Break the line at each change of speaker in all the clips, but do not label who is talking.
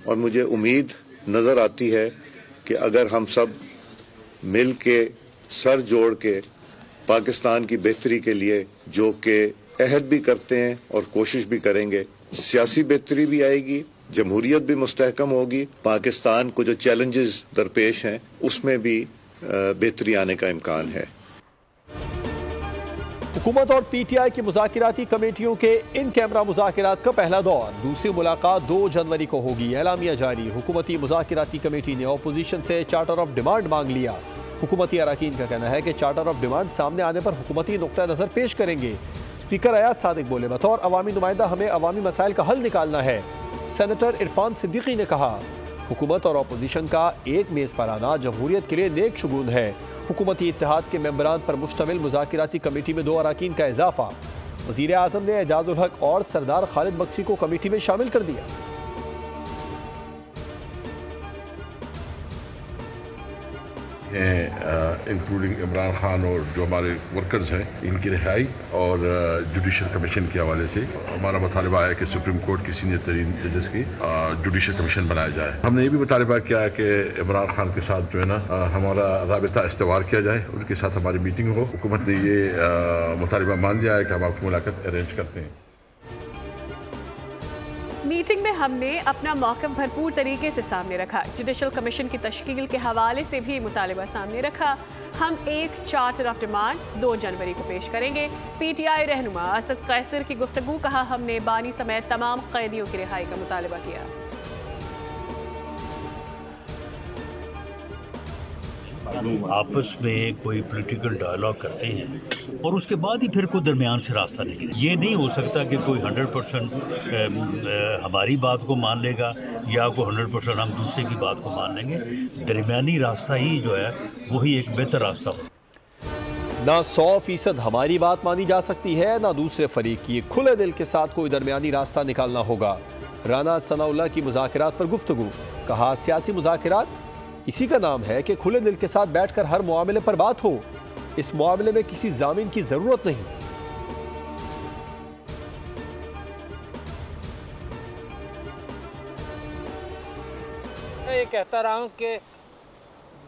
और मुझे उम्मीद नज़र आती है कि अगर हम सब मिल के सर जोड़ के पाकिस्तान की बेहतरी के लिए जो कि अहद भी करते हैं और कोशिश भी करेंगे, सियासी बेहतरी भी आएगी, जमहूरियत भी मुस्तहकम होगी, पाकिस्तान को जो चैलेंजेस दरपेश हैं उसमें भी बेहतरी आने का इम्कान है।
हुकूमत और पीटीआई की मुज़ाकिराती कमेटियों के इन कैमरा मुज़ाकिरात का पहला दौर, दूसरी मुलाकात 2 जनवरी को होगी। एलामिया जारी। हुकूमती मुज़ाकिराती कमेटी ने अपोजिशन से चार्टर ऑफ डिमांड मांग लिया। हुकूमती अरकान का कहना है कि चार्टर ऑफ डिमांड सामने आने पर हुकूमती नुक्ता नज़र पेश करेंगे। स्पीकर अयाज सादिक बोले, बतौर अवामी नुमाइंदा हमें अवामी मसाइल का हल निकालना है। सेनेटर इरफान सिद्दीकी ने कहा, हुकूमत और अपोजिशन का एक मेज़ पर आना जमहूरियत के लिए नेक शुगून है। हुकूमती इत्तेहाद के मेंबरान पर मुश्तमिल मुज़ाकिराती कमेटी में 2 अरकान का इजाफा। वज़ीर आज़म ने एजाजुल हक और सरदार खालिद बख्शी को कमेटी में शामिल कर दिया।
इंक्लूडिंग इमरान खान और जो हमारे वर्कर्स हैं, इनकी रिहाई और जुडिशल कमीशन के हवाले से हमारा मुतालबा है कि सुप्रीम कोर्ट की सीनियर तरीन जजेस की जुडिशल कमीशन बनाया जाए। हमने ये भी मुतालबा किया है कि इमरान खान के साथ जो है ना हमारा राबिता इस्तवार किया जाए, उनके साथ हमारी मीटिंग हो। हुकूमत ने ये मुतालबा मान लिया है कि हम आपकी मुलाकात अरेंज करते हैं।
मीटिंग में हमने अपना मौक़िफ़ भरपूर तरीके से सामने रखा। जुडिशल कमीशन की तश्कील के हवाले से भी मुतालिबा सामने रखा। हम एक चार्टर ऑफ डिमांड 2 जनवरी को पेश करेंगे। पीटीआई रहनुमा असद कैसर की गुफ्तगू। कहा, हमने बानी समेत तमाम कैदियों की रिहाई का मुतालिबा किया।
आपस में कोई पॉलिटिकल डायलॉग करते हैं और उसके बाद ही फिर कोई दरमियान से रास्ता निकले। ये नहीं हो सकता कि कोई 100% हमारी बात को मान लेगा या कोई 100% हम दूसरे की बात को मान लेंगे। दरमियानी रास्ता ही जो है वही एक बेहतर रास्ता हो।
ना 100% हमारी बात मानी जा सकती है, ना दूसरे फरीक की। खुले दिल के साथ कोई दरमियानी रास्ता निकालना होगा। राना सनाउल्लाह की मुज़ाकिरात पर गुफ्तगू। कहा, सियासी मुज़ाकिरात इसी का नाम है कि खुले दिल के साथ बैठकर हर मामले पर बात हो। इस मामले में किसी जामीन की जरूरत नहीं।
मैं ये कहता रहा हूं कि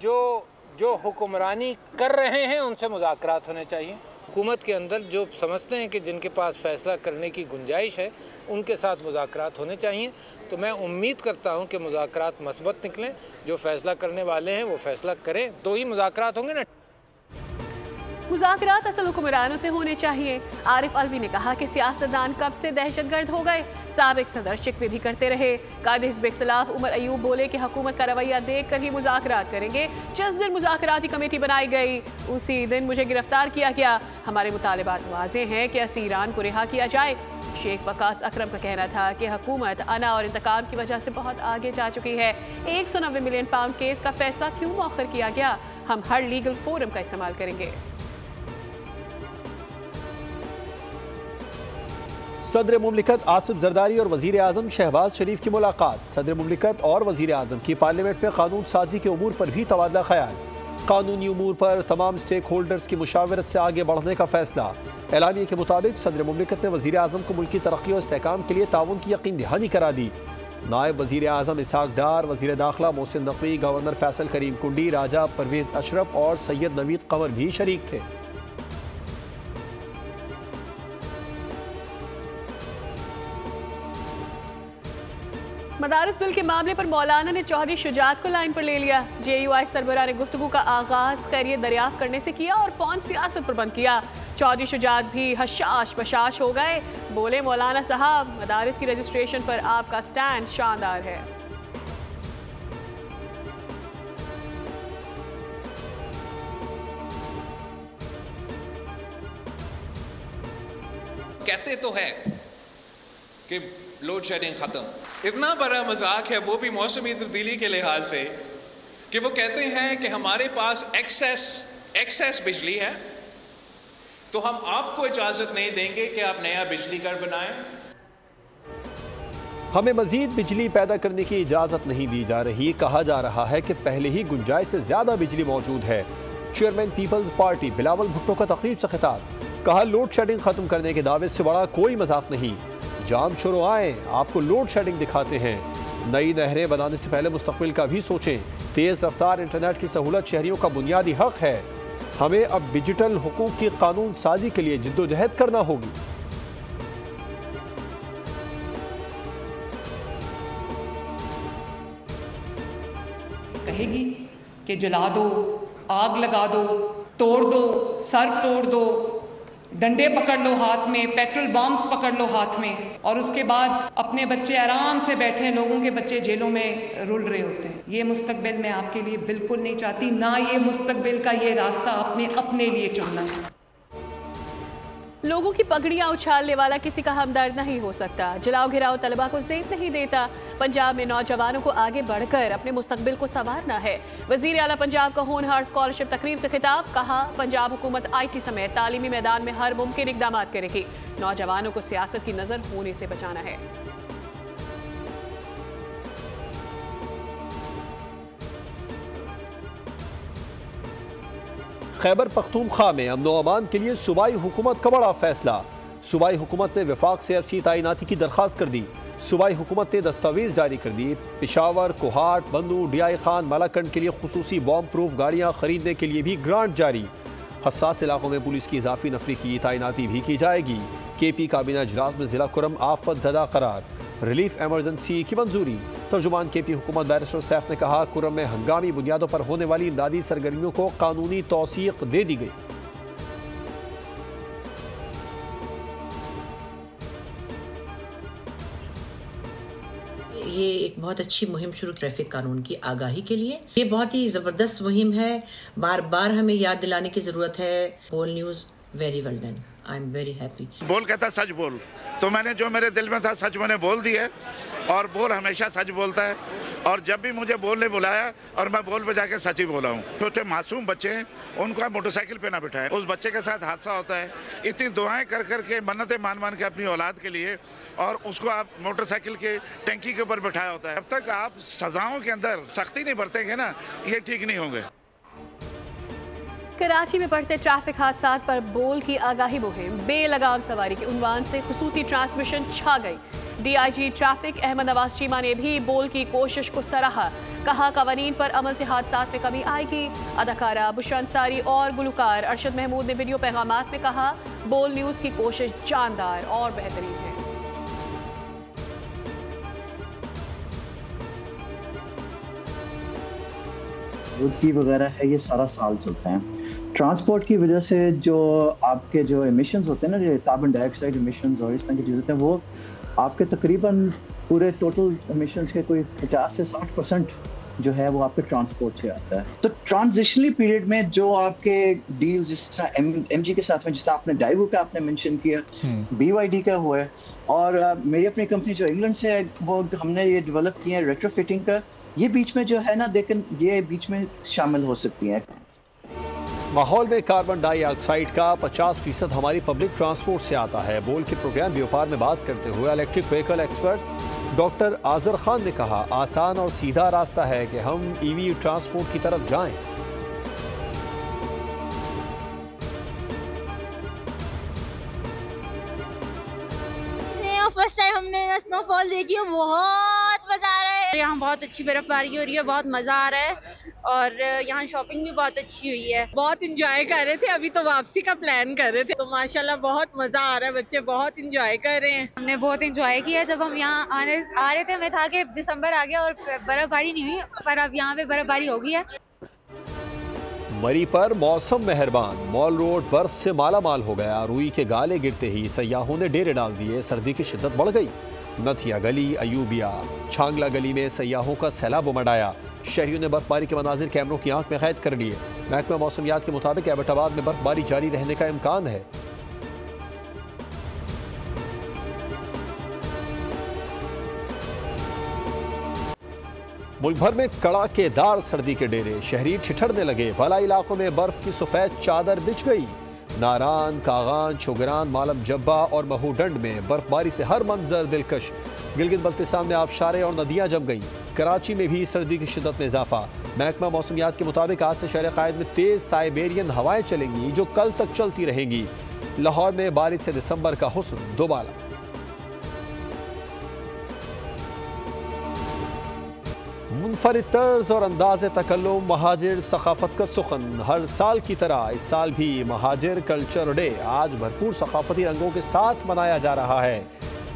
जो हुक्मरानी कर रहे हैं उनसे मुज़ाकरात होने चाहिए। हुकूमत के अंदर जो समझते हैं कि जिनके पास फ़ैसला करने की गुंजाइश है उनके साथ मुज़ाकरात होने चाहिए। तो मैं उम्मीद करता हूं कि मुज़ाकरात मस्बत निकलें। जो फ़ैसला करने वाले हैं वो फ़ैसला करें, तो ही मुज़ाकरात होंगे ना।
मुज़ाकरात असल हुक्मरानों से होने चाहिए। आरिफ अलवी ने कहा कि सियासतदान कब से दहशतगर्द हो गए। साबिक सदर शिकवे भी करते रहे। कायद हिज़्ब इख्तिलाफ उमर अयूब बोले कि हुकूमत का रवैया देख कर ही मुज़ाकरात करेंगे। जिस दिन मुज़ाकराती कमेटी बनाई गई उसी दिन मुझे गिरफ्तार किया गया। हमारे मुतालिबात वाज़े हैं कि असीरान को रिहा किया जाए। शेख वकास अकरम का कहना था कि हुकूमत अना और इंतकाम की वजह से बहुत आगे जा चुकी है। 190 मिलियन पाउंड केस का फैसला क्यों मौखर किया गया? हम हर लीगल फोरम का इस्तेमाल करेंगे।
सदर मुमलिकत आसिफ जरदारी और वज़ीर आज़म शहबाज शरीफ की मुलाकात। सदर मुमलिकत और वज़ीर आज़म की पार्लियामेंट में कानून साजी के उमूर पर भी तबादला ख्याल। कानूनी उमूर पर तमाम स्टेक होल्डर्स की मुशावरत से आगे बढ़ने का फैसला। एलानिया के मुताबिक सदर मुमलिकत ने वज़ीर आज़म को मुल्की तरक्की और इस्तेहकाम के लिए ताउन की यकीन दहानी करा दी। नायब वज़ीर आज़म इसहाक डार, वज़ीर दाखिला मोहसिन नकवी, गवर्नर फैसल करीम कुंडी, राजा परवेज़ अशरफ और सैयद नवीद कमर भी शरीक थे।
मदारिस बिल के मामले पर मौलाना ने चौधरी शुजात को लाइन पर ले लिया। JUI सरबराह ने गुफ्तगू का आगाज खैरिय दरियाफ्त करने से किया और फौन सियासत पर बंद किया। चौधरी शुजात भी हशाश बशाश हो गए। बोले, मौलाना साहब, मदारिस की रजिस्ट्रेशन पर आपका स्टैंड शानदार है।
कहते तो है कि लोड शेडिंग खत्म, इतना बड़ा मजाक है वो भी मौसमी तब्दीली के लिहाज से कि वो कहते हैं कि हमारे पास एक्सेस बिजली है तो हम आपको इजाजत नहीं देंगे कि आप नया बिजली घर बनाएं।
हमें मजीद बिजली पैदा करने की इजाजत नहीं दी जा रही। कहा जा रहा है कि पहले ही गुंजाइश से ज्यादा बिजली मौजूद है। Chairman Peoples Party Bilawal Bhutto का तकरीब से खिताब। कहा, लोड शेडिंग खत्म करने के दावे से बड़ा कोई मजाक नहीं। जाम शुरू आए, आपको लोड शेडिंग दिखाते हैं। नई नहरें बनाने से पहले मुस्तकबिल का भी सोचें। तेज रफ्तार इंटरनेट की सहूलत शहरियों का बुनियादी हक है। हमें अब डिजिटल हुकूक की कानून साजी के लिए जिद्दोजहद करना होगी।
कहेगी कि जला दो, आग लगा दो, तोड़ दो, सर तोड़ दो, डंडे पकड़ लो हाथ में, पेट्रोल बॉम्ब्स पकड़ लो हाथ में, और उसके बाद अपने बच्चे आराम से बैठे हैं, लोगों के बच्चे जेलों में रुल रहे होते हैं। ये मुस्तकबिल मैं आपके लिए बिल्कुल नहीं चाहती, ना ये मुस्तकबिल का ये रास्ता आपने अपने लिए चुनना है।
लोगों की पगड़ियां उछालने वाला किसी का हमदर्द नहीं हो सकता। जलाओ घिराओ तलबा को ज़ेब नहीं देता। पंजाब में नौजवानों को आगे बढ़कर अपने मुस्तकबिल को संवारना है। वज़ीर आला पंजाब का होनहार स्कॉलरशिप तकरीब से खिताब। कहा, पंजाब हुकूमत IT समेत तालीमी मैदान में हर मुमकिन इक़दाम करेगी। नौजवानों को सियासत की नज़र होने से बचाना है।
खैबर पख्तूनख्वा में अमन व अमान के लिए सूबाई हुकूमत का बड़ा फैसला। सूबाई हुकूमत ने वफाक से FC तैनाती की दरख्वास्त कर दी। सूबाई हुकूमत ने दस्तावेज जारी कर दी। पेशावर, कोहाट, बंदू, DI खान, मालाकंड के लिए खुसूसी बॉम्ब प्रूफ गाड़ियाँ खरीदने के लिए भी ग्रांट जारी। हसास इलाकों में पुलिस की इजाफी नफरी की तैनाती भी की जाएगी। KP काबीना इजलास में जिला कुरम आफत ज़दा करार, रिलीफ एमरजेंसी की मंजूरी। तर्जुमान KP हुकूमत बैरिस्टर सैफ ने कहा, कुरम में हंगामी बुनियादों पर होने वाली इमदादी सरगर्मियों को कानूनी तौसीक दे दी गई।
ये एक बहुत अच्छी मुहिम शुरू ट्रैफिक कानून की आगाही के लिए। ये बहुत ही ज़बरदस्त मुहिम है। बार बार हमें याद दिलाने की ज़रूरत है। बोल news very well done. I am very happy.
बोल कहता सच बोल, तो मैंने जो मेरे दिल में था सच मैंने बोल दिया, और बोल हमेशा सच बोलता है। और जब भी मुझे बोल ने बुलाया और मैं बोल पे जाके सच ही बोला हूँ। छोटे मासूम बच्चे हैं, उनको आप मोटरसाइकिल पे ना बिठाएं। उस बच्चे के साथ हादसा होता है, इतनी दुआएं कर करके, मन्नतें मान मान के अपनी औलाद के लिए, और उसको आप मोटरसाइकिल के टंकी के ऊपर बिठाया होता है। जब तक आप सजाओं के अंदर सख्ती नहीं बरतेंगे ना, ये ठीक नहीं होंगे।
कराची में बढ़ते ट्रैफिक हादसात पर बोल की आगाही मुहिम। बेलगाम सवारी के उन्वान से खुसूसी ट्रांसमिशन छा गई। DIG ट्रैफिक अहमद नवाज चीमा ने भी बोल की कोशिश को सराहा। कहा, कवानीन पर अमल से हादसात में कमी आएगी। अदाकारा बुशरा अंसारी और गुलकार अरशद महमूद ने वीडियो पैगामात में कहा, बोल न्यूज़ की कोशिश जानदार और बेहतरीन है।
की वगैरह है, ये सारा साल चलते हैं। ट्रांसपोर्ट की वजह से जो आपके जो एमिशंस होते हैं ना, जो कार्बन डाइऑक्साइड एमिशंस और इस तरह की चीज़ें होते हैं, वो आपके तकरीबन पूरे टोटल एमिशंस के कोई 50 से 60% जो है वो आपके ट्रांसपोर्ट से आता है। तो ट्रांजिशनली पीरियड में जो आपके डील्स जिस तरह MG के साथ में, जिस तरह आपने डाइवो का आपने मेंशन किया, BYD का हुआ है, और मेरी अपनी कंपनी जो इंग्लैंड से है, वो हमने ये डेवलप किया है रेट्रोफिटिंग का। ये बीच में जो है ना, लेकिन ये बीच में शामिल हो सकती हैं।
माहौल में कार्बन डाइऑक्साइड का 50% हमारी पब्लिक ट्रांसपोर्ट से आता है। बोल के प्रोग्राम व्यापार में बात करते हुए electric vehicle expert doctor Azhar Khan ने कहा, आसान और सीधा रास्ता है कि हम EV ट्रांसपोर्ट की तरफ जाएं।
फर्स्ट टाइम हमने स्नोफॉल देखी है, बहुत मजा आ रहा है। यहाँ बहुत अच्छी बर्फबारी हो रही है, बहुत मजा आ रहा है, और यहाँ शॉपिंग भी बहुत अच्छी हुई है।
बहुत इंजॉय कर रहे थे, अभी तो वापसी का प्लान कर रहे थे, तो माशाल्लाह बहुत मजा आ रहा है। बच्चे बहुत इंजॉय कर रहे हैं।
हमने बहुत इंजॉय किया। जब हम यहाँ आ रहे थे, हमें था कि दिसंबर आ गया और बर्फबारी नहीं हुई, पर अब यहाँ पे बर्फबारी हो गई है।
मरी पर मौसम मेहरबान। मॉल रोड बर्फ से माला माल हो गया। रुई के गाले गिरते ही सयाहों ने डेरे डाल दिए। सर्दी की शिद्दत बढ़ गई। नथिया गली, अयूबिया, छांगला गली में सयाहों का सैलाब उमड़। शहरियों ने बर्फबारी के मनाजिर कैमरों की आंख में कैद कर लिए। महकमा मौसमियात के मुताबिक एबटाबाद में बर्फबारी जारी रहने का इम्कान है। मुल्क भर में कड़ाकेदार सर्दी के डेरे। शहरी ठिठुरने लगे। भला इलाकों में बर्फ की सफेद चादर बिछ गई। नारान, कागान, छोगरान, मालम जब्बा और महूडंड में बर्फबारी से हर मंजर दिलकश। गिलगित बल्तिस्तान में आबशारें और नदियां जम गईं। कराची में भी सर्दी की शिद्दत में इजाफा। महकमा मौसमियात के मुताबिक आज से शहर कायद में तेज साइबेरियन हवाएं चलेंगी, जो कल तक चलती रहेंगी। लाहौर में बारिश से दिसंबर का हुस्न दोबाला। मुनफरिद तर्ज और अंदाज तकल्लुम महाजिर सकाफत का सुखन। हर साल की तरह इस साल भी महाजिर कल्चर डे आज भरपूर सकाफती रंगों के साथ मनाया जा रहा है।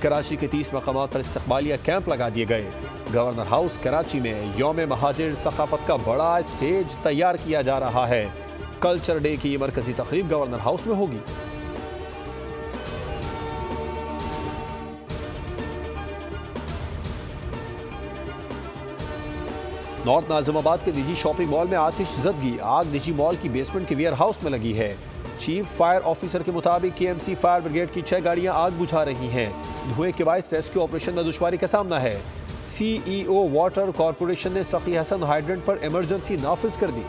कराची के 30 मकामात पर इस्तकबालिया कैंप लगा दिए गए। गवर्नर हाउस कराची में यौम महाजिर सकाफत का बड़ा स्टेज तैयार किया जा रहा है। कल्चर डे की मरकजी तकरीब गवर्नर हाउस में होगी। नॉर्थ नाजिमाबाद के निजी शॉपिंग मॉल में आतिशज़दगी। आग निजी मॉल की बेसमेंट के वेयर हाउस में लगी है। चीफ फायर ऑफिसर के मुताबिक KMC फायर ब्रिगेड की 6 गाड़ियां आग बुझा रही हैं। धुएं के बायस रेस्क्यू ऑपरेशन में दुश्वारी का सामना है। CEO वाटर कॉरपोरेशन ने सखी हसन हाइड्रेंट पर इमरजेंसी नाफिज कर दी।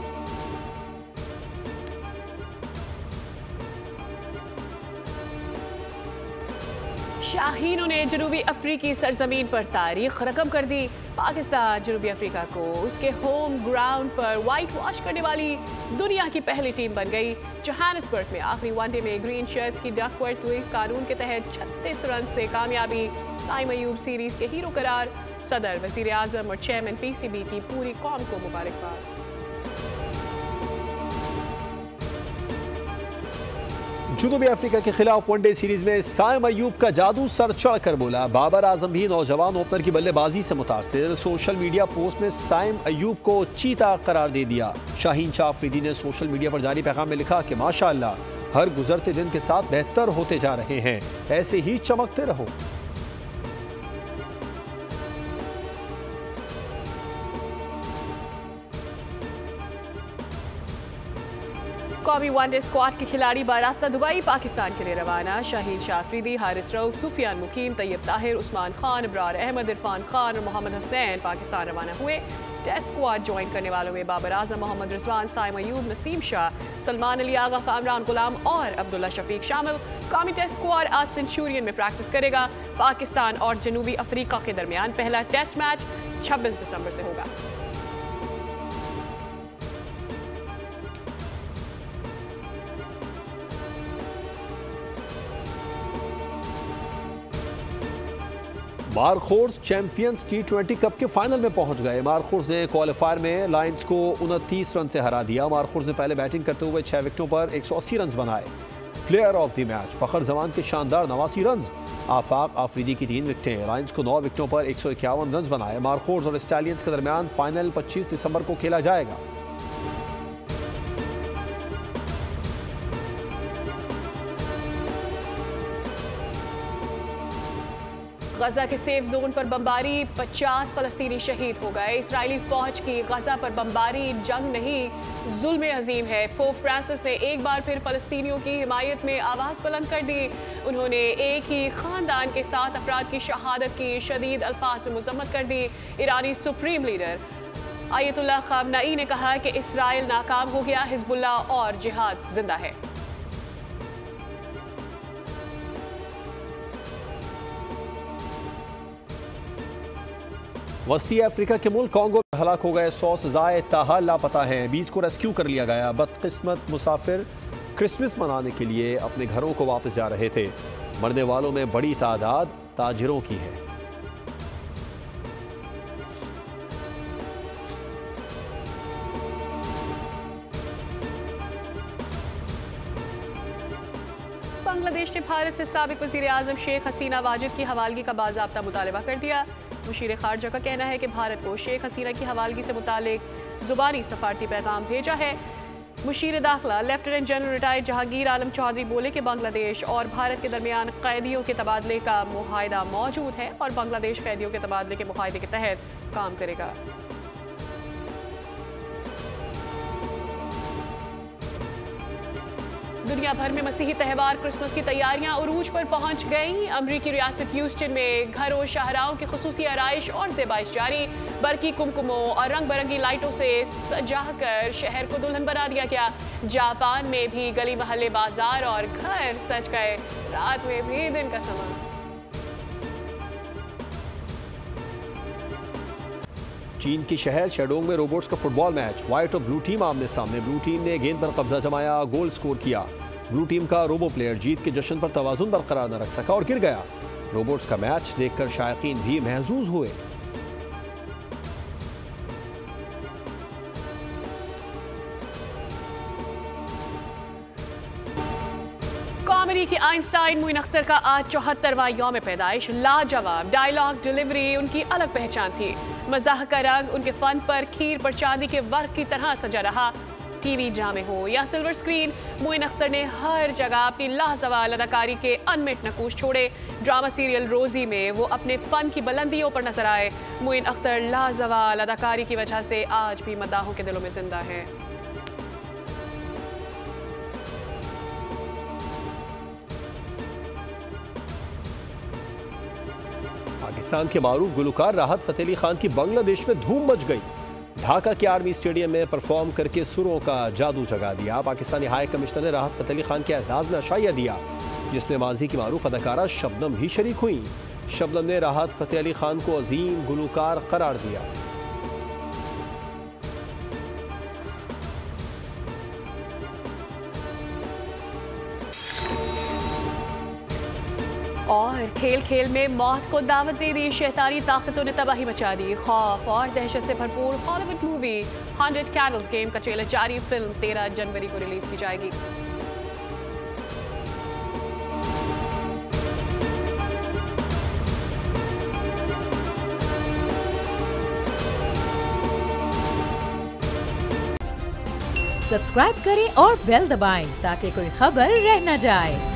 शाहीनों ने जनूबी अफ्रीकी सरजमीन पर तारीख रकम कर दी। पाकिस्तान जनूबी अफ्रीका को उसके होम ग्राउंड पर वाइट वॉश करने वाली दुनिया की पहली टीम बन गई। जोहानिसबर्ग में आखिरी वनडे में ग्रीन शर्ट्स की डकवर्थ लुइस कानून के तहत 36 रन से कामयाबी। साइम अयूब सीरीज के हीरो करार। सदर, वजीर आजम और चेयरमैन PCB की पूरी कौम को मुबारकबाद।
जनूबी अफ्रीका के खिलाफ वनडे सीरीज में साइम अयूब का जादू सर चढ़ कर बोला। बाबर आजम भी नौजवान ओपनर की बल्लेबाजी से मुतासिर। सोशल मीडिया पोस्ट में साइम अयूब को चीता करार दे दिया। शाहीन शाह अफरीदी ने सोशल मीडिया पर जारी पैगाम में लिखा कि माशाअल्लाह हर गुजरते दिन के साथ बेहतर होते जा रहे हैं, ऐसे ही चमकते रहो।
कौमी वनडे स्क्वाड के खिलाड़ी बारास्ता दुबई पाकिस्तान के लिए रवाना। शाहीन शाह अफरीदी, हारिस रऊफ, सुफियान मुकीम, तैयब ताहिर, उस्मान खान, इब्रार अहमद, इरफान खान और मोहम्मद हसनैन पाकिस्तान रवाना हुए। टेस्ट स्क्वाड ज्वाइन करने वालों में बाबर आजम, मोहम्मद रिजवान, साइम अयूब, नसीम शाह, सलमान अली आगा, कामरान गुलाम और अब्दुल्ला शफीक शामिल। कौमी टेस्ट स्क्वाड आज सेंचुरियन में प्रैक्टिस करेगा। पाकिस्तान और जनूबी अफ्रीका के दरमियान पहला टेस्ट मैच 26 दिसंबर से होगा।
मारखोर्स चैंपियंस T20 कप के फाइनल में पहुंच गए। मारखोर्स ने क्वालिफायर में लायंस को 29 रन से हरा दिया। मारखोर्स ने पहले बैटिंग करते हुए 6 विकेटों पर 180 रन बनाए। प्लेयर ऑफ द मैच फखर जमान के शानदार 89 रन। आफाक आफरीदी की 3 विकेटें। लायंस को 9 विकेटों पर 151 रन बनाए। मारखोर्स और स्टैलियंस के दरमियान फाइनल 25 दिसंबर को खेला जाएगा।
गजा के सेफ जोन पर बमबारी, 50 फलस्तीनी शहीद हो गए। इसराइली फौज की गजा पर बमबारी जंग नहीं, जुल्म अजीम है। पोप फ्रांसिस ने एक बार फिर फलस्तीनियों की हिमायत में आवाज़ बुलंद कर दी। उन्होंने एक ही खानदान के 7 अफराद की शहादत की शदीद अल्फाज में मजम्मत कर दी। ईरानी सुप्रीम लीडर आयतुल्लाह खामनाई ने कहा कि इसराइल नाकाम हो गया, हिजबुल्लाह और जिहाद जिंदा है।
वस्ती अफ्रीका के मुल्क कांगो में हलाक हो गए 100 से ज़ायद ताहाल लापता हैं। 20 को रेस्क्यू कर लिया गया। बदकिस्मत मुसाफिर क्रिसमस मनाने के लिए अपने घरों को वापस जा रहे थे। मरने वालों में बड़ी तादाद ताजिरों की है।
बांग्लादेश ने भारत से साबिक वज़ीर आज़म शेख हसीना वाजिद की हवालगी का बाज़ाब्ता मुतालबा कर दिया। मुशीर खारजा का कहना है कि भारत को शेख हसीना की हवालगी से मुतालिक ज़ुबानी सफारती पैगाम भेजा है। मुशीर दाखिला लेफ्टिनेंट जनरल रिटायर्ड जहांगीर आलम चौधरी बोले कि बांग्लादेश और भारत के दरमियान कैदियों के तबादले का मुआहदा मौजूद है और बांग्लादेश कैदियों के तबादले के मुआहदे के तहत काम करेगा। दुनिया भर में मसीही त्यौहार क्रिसमस की तैयारियां उरूज पर पहुंच गईं। अमरीकी रियासत ह्यूस्टन में घरों शाहराओं की खुसूसी आराइश और ज़ेबाइश जारी। बरकी कुमकुमों और रंग बिरंगी लाइटों से सजाकर शहर को दुल्हन बना दिया गया। जापान में भी गली महल्ले, बाजार और घर सज गए। रात में भी दिन का समा।
चीन की शहर शेडोंग में रोबोट्स का फुटबॉल मैच। व्हाइट और ब्लू टीम आमने सामने। ब्लू टीम ने गेंद पर कब्जा जमाया, गोल स्कोर किया। ब्लू टीम का रोबो प्लेयर जीत के जश्न पर तवाज़ुन बरकरार न रख सका और गिर गया। रोबोट्स का मैच देखकर शायकीन भी महजूज हुए।
अमेरिकी आइंस्टाइन मुइन अख्तर का आज 74वां यौम पैदाइश। लाजवाब डायलॉग डिलीवरी उनकी अलग पहचान थी। मज़ाह का रंग उनके फन पर खीर पर चांदी के वर्क की तरह सजा रहा। टीवी जामे हो या सिल्वर स्क्रीन, मुइन अख्तर ने हर जगह अपनी लाजवाब अदाकारी के अनमिट नकूश छोड़े। ड्रामा सीरियल रोजी में वो अपने फन की बुलंदियों पर नजर आए। मुइन अख्तर लाजवाब अदाकारी की वजह से आज भी मद्दाहों के दिलों में जिंदा है।
पाकिस्तान के मारूफ गुलकार राहत फतेह अली खान की बांग्लादेश में धूम मच गई। ढाका के आर्मी स्टेडियम में परफॉर्म करके सुरों का जादू जगा दिया। पाकिस्तानी हाई कमिश्नर ने राहत फतेह अली खान के एजाज में अशाइया दिया, जिसमें माजी की मारूफ अदाकारा शबनम भी शरीक हुई। शबनम ने राहत फतेह अली खान को अजीम गुलकार करार दिया।
और खेल खेल में मौत को दावत दे दी। शैतानी ताकतों ने तबाही मचा दी। खौफ और दहशत से भरपूर हॉलीवुड मूवी 100 कैंडल्स गेम का ट्रेलर जारी। फिल्म 13 जनवरी को रिलीज की जाएगी।
सब्सक्राइब करें और बेल दबाएं ताकि कोई खबर रह न जाए।